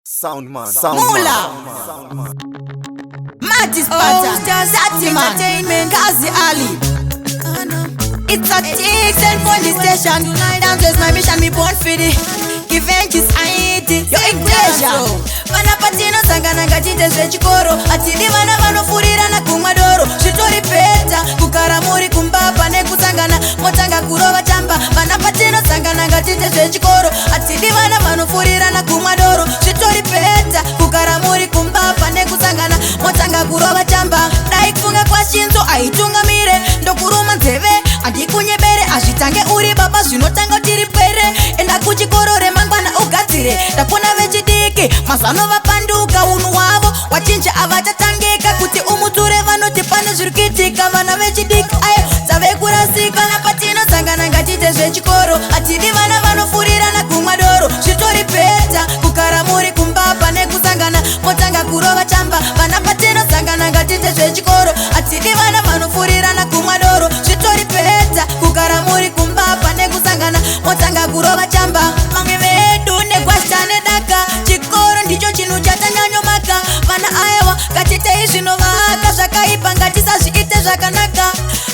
Soundman. Mula. Matis Pattern. Zati Entertainment. Kazi Ali. It's a Tix and Money Station. Dance is my mission, me born for it. Event is IT. Yo Iglesia. Vanapatino sangana ngatite zvechikoro. Atidi vana vanofurira na kumadoro. Zvitori peta kukaramuri kumbapa nekusangana motanga kurova chamba. Vanapatino sangana ngatite zvechikoro. Atidi vana vanofurira na kumadoro. Zvitori peta kukaramuri kumbapa nekusangana motanga kurova chamba. Dai kufunga kwa shinzo aitungamire ndokuruma nzeve andikunyebere azvitange uri baba zvinotanga tiri pere enda kuchikoro remangwana ugadzire ndakona vechidiki mazano vapanduka unhu hwavo wachinja avatatangika kuti umuture vanoti pane zviri kuitika vana vechidiki ayo dzavekurasika napatino sangana ngatite zvechikoro atidi vana vanofurira nakumadoro zvitori peta kukaramuri kumbapa nekusangana motanga kurova chamba vana patino sangana ngatite zvechikoro atidi vana vanofurira nakumadoro zvitori peta kukaramuri kumbapa nekusangana motanga kurova chamba mamwe vedu negwasta nedaka chikoro ndicho chinhu chatanyanyomaka vana aiwa ngatitei zvinovaka zvakaipa ngatisazviite zvakanaka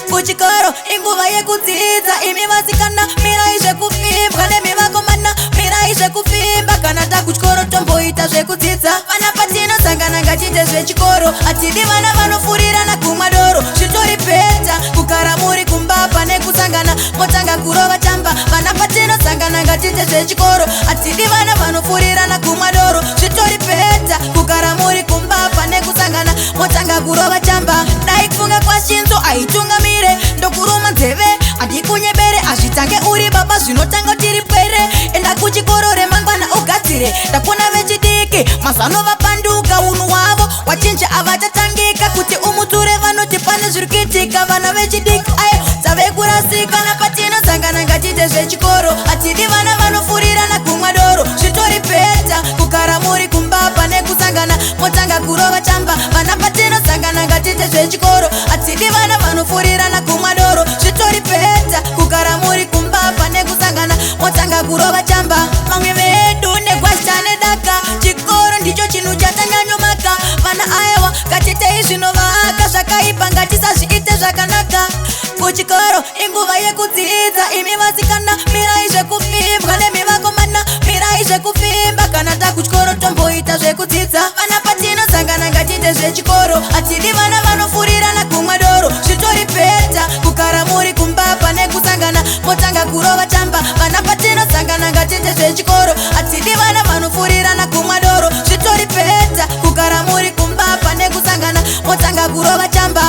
kuchikoro inguva yekudzidza imi vasikana mirai zvekufibwa nemi vakomana mirai zvekufimba kana takuchikoro tomboita zvekudzidza vana patinosangana ngatite zvechikoro atidi vana vanofurira nakumadoro zvitori peta kukaramuri kumbapa nekusangana motanga kurova chamba vana patinosangana ngatite zvechikoro atidi vana vanofurira nakumadoro zvitori peta kukaramuri kumbapa nekusangana motanga kurova chamba dai kufunga kwa shinzo aitungamire ndokuruma nzeve andikunyebere azvitange uri baba zvinotanga tiri pere enda kuchikoro remangwana ugadzire ndakona vechidiki mazano vapanduka unhu hwavo wachinja avatatangika kuti umuture vanoti pane zviri kuitika vana vechidiki ayo dzavekurasika napatinosangana ngatite zvechikoro atidi vana vanofurira nakumadoro zvitori peta kukaramuri kumbapa nekusangana motanga kurova chamba vana patinosangana ngatite zvechikoro atidi vana vanofurira nakumadoro zvitori peta kukaramuri kumbapa nekusangana motanga kurova chamba mamwe vedu negwasta nedaka chikoro ndicho chinhu chatanyanyomaka vana aiwa ngatitei zvinovaka zvakaipa ngatisazviite zvakanaka kuchikoro inguva yekudzidza imi vasikana mirai zvekufibwa nemi vakomana mirai zvekufimba kana takuchikoro tomboita zvekudzidza vana patinosangana ngatite zvechikoro atidi vana vanofurira nakumadoro zvitori peta kukaramuri kumbapa nekusangana motanga kurova chamba vana patinosangana ngatite zvechikoro atidi vana vanofurira nakumadoro zvitori peta kukaramuri kumbapa nekusangana motanga kurova chamba